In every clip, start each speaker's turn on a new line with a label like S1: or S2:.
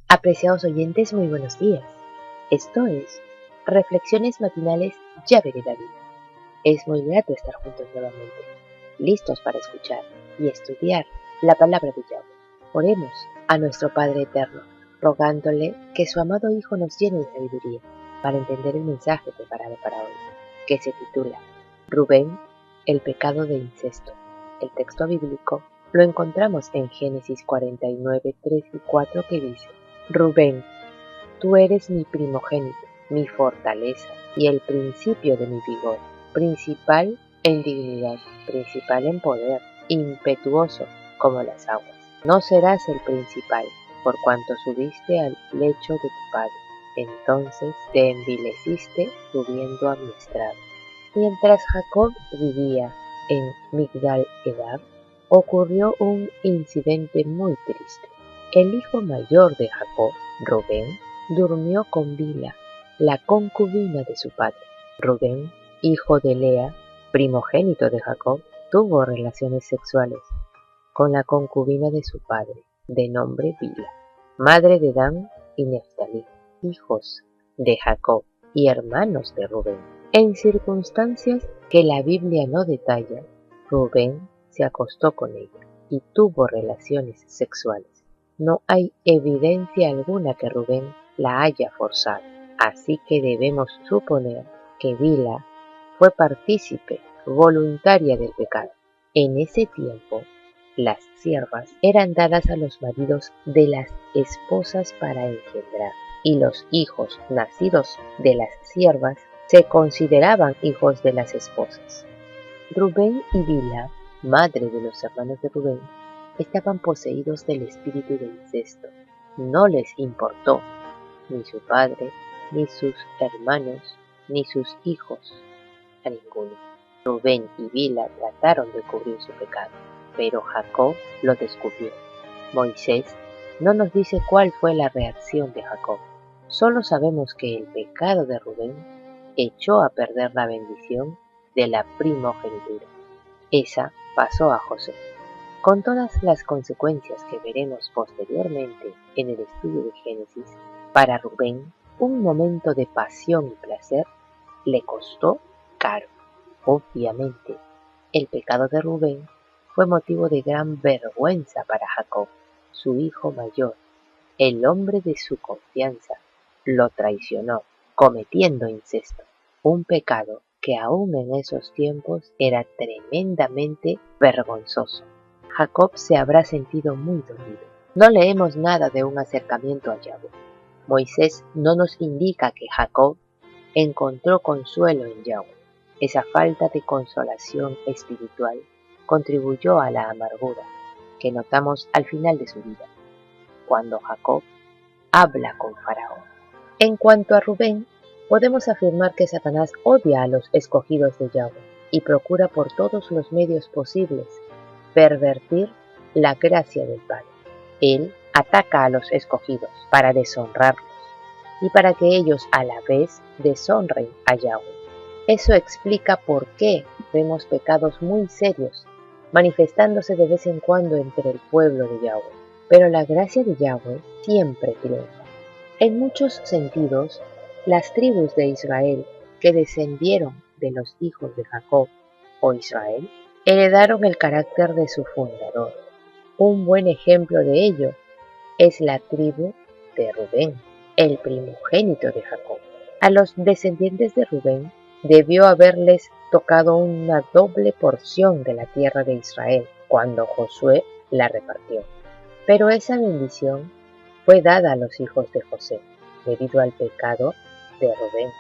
S1: Apreciados oyentes, muy buenos días. Esto es Reflexiones Matinales Llave de la Vida. Es muy grato estar juntos nuevamente, listos para escuchar y estudiar la palabra de Yahweh. Oremos a nuestro Padre Eterno, rogándole que su amado Hijo nos llene de sabiduría para entender el mensaje preparado para hoy, que se titula Rubén, el pecado de incesto. El texto bíblico lo encontramos en Génesis 49, 3 y 4, que dice: Rubén, tú eres mi primogénito, mi fortaleza y el principio de mi vigor, principal en dignidad, principal en poder, impetuoso como las aguas. No serás el principal, por cuanto subiste al lecho de tu padre. Entonces te envileciste subiendo a mi estrado. Mientras Jacob vivía en Migdal Edar, ocurrió un incidente muy triste. El hijo mayor de Jacob, Rubén, durmió con Bila, la concubina de su padre. Rubén, hijo de Lea, primogénito de Jacob, tuvo relaciones sexuales con la concubina de su padre, de nombre Bila, madre de Dan y Neftalí, hijos de Jacob y hermanos de Rubén. En circunstancias que la Biblia no detalla, Rubén se acostó con ella y tuvo relaciones sexuales. No hay evidencia alguna que Rubén la haya forzado, así que debemos suponer que Bila fue partícipe voluntaria del pecado. En ese tiempo, las siervas eran dadas a los maridos de las esposas para engendrar, y los hijos nacidos de las siervas se consideraban hijos de las esposas. Rubén y Bila, madre de los hermanos de Rubén, estaban poseídos del espíritu de incesto. No les importó ni su padre, ni sus hermanos, ni sus hijos, a ninguno. Rubén y Bila trataron de cubrir su pecado, pero Jacob lo descubrió. Moisés no nos dice cuál fue la reacción de Jacob. Solo sabemos que el pecado de Rubén echó a perder la bendición de la primogenitura. Esa pasó a José, con todas las consecuencias que veremos posteriormente en el estudio de Génesis. Para Rubén, un momento de pasión y placer le costó caro. Obviamente, el pecado de Rubén fue motivo de gran vergüenza para Jacob, su hijo mayor. El hombre de su confianza lo traicionó, cometiendo incesto, un pecado que aún en esos tiempos era tremendamente vergonzoso. Jacob se habrá sentido muy dolido. No leemos nada de un acercamiento a Yahweh. Moisés no nos indica que Jacob encontró consuelo en Yahweh. Esa falta de consolación espiritual contribuyó a la amargura que notamos al final de su vida, cuando Jacob habla con Faraón. En cuanto a Rubén, podemos afirmar que Satanás odia a los escogidos de Yahweh y procura por todos los medios posibles pervertir la gracia del Padre. Él ataca a los escogidos para deshonrarlos y para que ellos a la vez deshonren a Yahweh. Eso explica por qué vemos pecados muy serios manifestándose de vez en cuando entre el pueblo de Yahweh. Pero la gracia de Yahweh siempre triunfa. En muchos sentidos, las tribus de Israel que descendieron de los hijos de Jacob o Israel heredaron el carácter de su fundador. Un buen ejemplo de ello es la tribu de Rubén, el primogénito de Jacob. A los descendientes de Rubén debió haberles tocado una doble porción de la tierra de Israel cuando Josué la repartió. Pero esa bendición fue dada a los hijos de José debido al pecado de Rubén.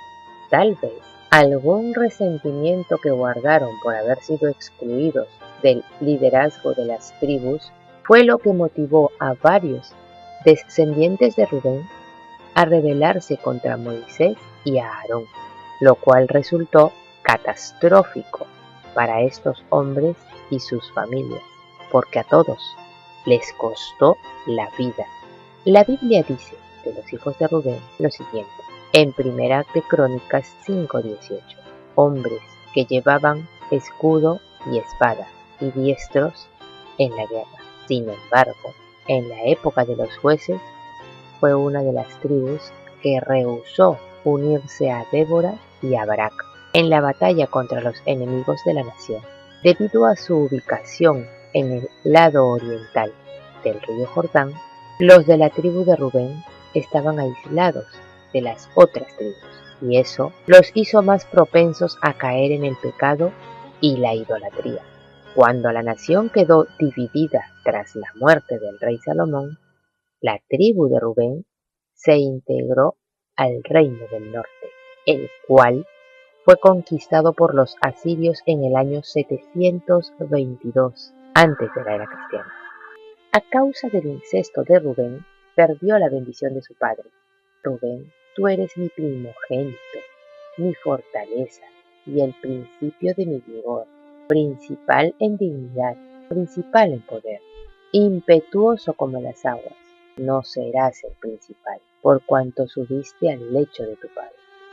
S1: Tal vez algún resentimiento que guardaron por haber sido excluidos del liderazgo de las tribus fue lo que motivó a varios descendientes de Rubén a rebelarse contra Moisés y a Aarón, lo cual resultó catastrófico para estos hombres y sus familias, porque a todos les costó la vida. La Biblia dice de los hijos de Rubén lo siguiente, en Primera de Crónicas 5:18, hombres que llevaban escudo y espada y diestros en la guerra. Sin embargo, en la época de los jueces, fue una de las tribus que rehusó unirse a Débora y a Barak en la batalla contra los enemigos de la nación. Debido a su ubicación en el lado oriental del río Jordán, los de la tribu de Rubén estaban aislados de las otras tribus, y eso los hizo más propensos a caer en el pecado y la idolatría. Cuando la nación quedó dividida tras la muerte del rey Salomón, la tribu de Rubén se integró al reino del norte, el cual fue conquistado por los asirios en el año 722 antes de la era cristiana. A causa del incesto de Rubén, perdió la bendición de su padre. Rubén, tú eres mi primogénito, mi fortaleza y el principio de mi vigor, principal en dignidad, principal en poder, impetuoso como las aguas. No serás el principal, por cuanto subiste al lecho de tu padre.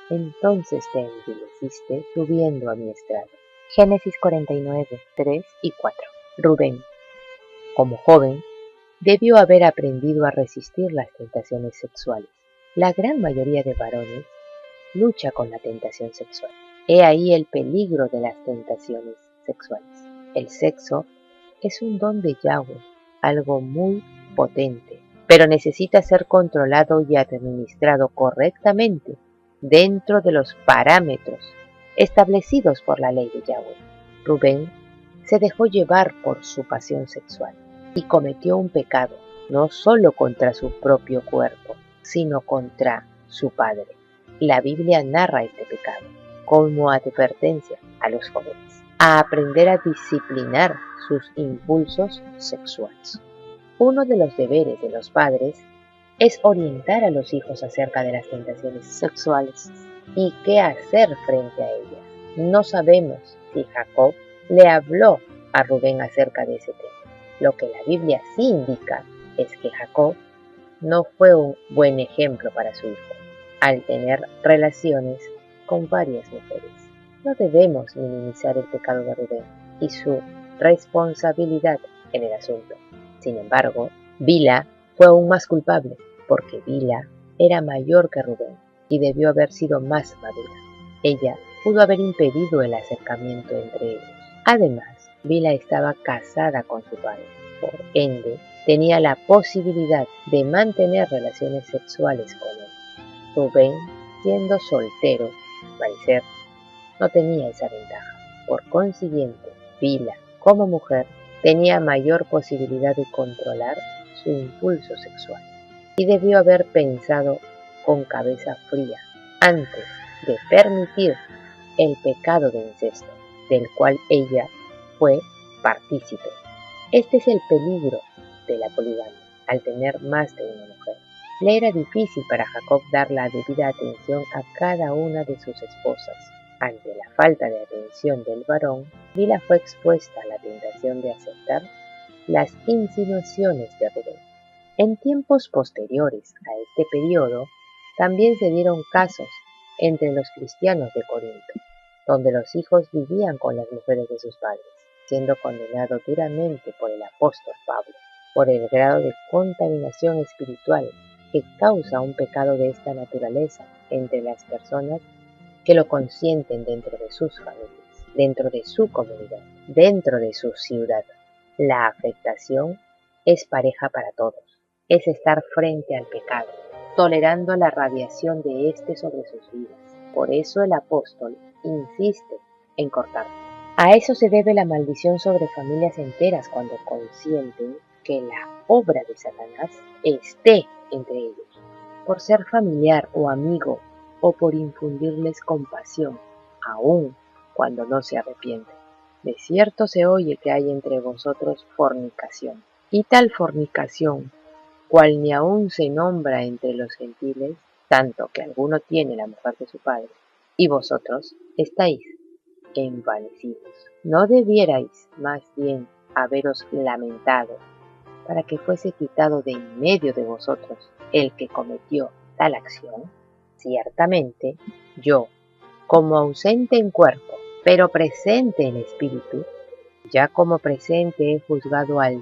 S1: Entonces te envileciste subiendo a mi estrado. Génesis 49, 3 y 4. Rubén, como joven, debió haber aprendido a resistir las tentaciones sexuales. La gran mayoría de varones lucha con la tentación sexual. He ahí el peligro de las tentaciones sexuales. El sexo es un don de Yahweh, algo muy potente, pero necesita ser controlado y administrado correctamente dentro de los parámetros establecidos por la ley de Yahweh. Rubén se dejó llevar por su pasión sexual y cometió un pecado, no solo contra su propio cuerpo, sino contra su padre. La Biblia narra este pecado como advertencia a los jóvenes, a aprender a disciplinar sus impulsos sexuales. Uno de los deberes de los padres es orientar a los hijos acerca de las tentaciones sexuales y qué hacer frente a ellas. No sabemos si Jacob le habló a Rubén acerca de ese tema. Lo que la Biblia sí indica es que Jacob no fue un buen ejemplo para su hijo al tener relaciones con varias mujeres. No debemos minimizar el pecado de Rubén y su responsabilidad en el asunto. Sin embargo, Bilha fue aún más culpable, porque Bilha era mayor que Rubén y debió haber sido más madura. Ella pudo haber impedido el acercamiento entre ellos. Además, Bilha estaba casada con su padre, por ende, tenía la posibilidad de mantener relaciones sexuales con él. Rubén, siendo soltero, al parecer, no tenía esa ventaja. Por consiguiente, Bilha, como mujer, tenía mayor posibilidad de controlar su impulso sexual y debió haber pensado con cabeza fría antes de permitir el pecado de incesto, del cual ella fue partícipe. Este es el peligro de la poligamia, al tener más de una mujer. Le era difícil para Jacob dar la debida atención a cada una de sus esposas. Ante la falta de atención del varón, Bilha fue expuesta a la tentación de aceptar las insinuaciones de Rubén. En tiempos posteriores a este periodo, también se dieron casos entre los cristianos de Corinto, donde los hijos vivían con las mujeres de sus padres, siendo condenado duramente por el apóstol Pablo, por el grado de contaminación espiritual que causa un pecado de esta naturaleza entre las personas que lo consienten dentro de sus familias, dentro de su comunidad, dentro de su ciudad. La afectación es pareja para todos, es estar frente al pecado, tolerando la radiación de éste sobre sus vidas. Por eso el apóstol insiste en cortarlo. A eso se debe la maldición sobre familias enteras cuando consienten que la obra de Satanás esté entre ellos, por ser familiar o amigo o por infundirles compasión, aun cuando no se arrepienten. De cierto se oye que hay entre vosotros fornicación, y tal fornicación, cual ni aun se nombra entre los gentiles, tanto que alguno tiene la mujer de su padre, y vosotros estáis envanecidos. ¿No debierais más bien haberos lamentado para que fuese quitado de en medio de vosotros el que cometió tal acción? Ciertamente, yo, como ausente en cuerpo, pero presente en espíritu, ya como presente he juzgado al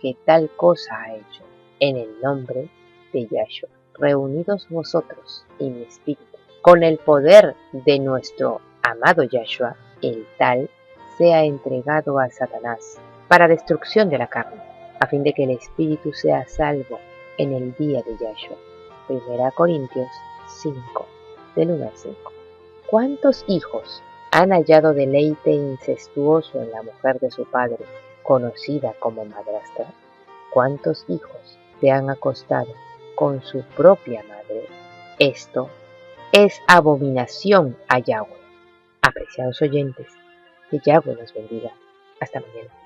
S1: que tal cosa ha hecho, en el nombre de Yahshua. reunidos vosotros y mi espíritu, con el poder de nuestro amado Yahshua, el tal sea entregado a Satanás para destrucción de la carne, a fin de que el espíritu sea salvo en el día de Yahshua. 1 Corintios 5, del 1 al 5. ¿Cuántos hijos han hallado deleite incestuoso en la mujer de su padre, conocida como madrastra? ¿Cuántos hijos se han acostado con su propia madre? Esto es abominación a Yahweh. Apreciados oyentes, que Yahweh los bendiga. Hasta mañana.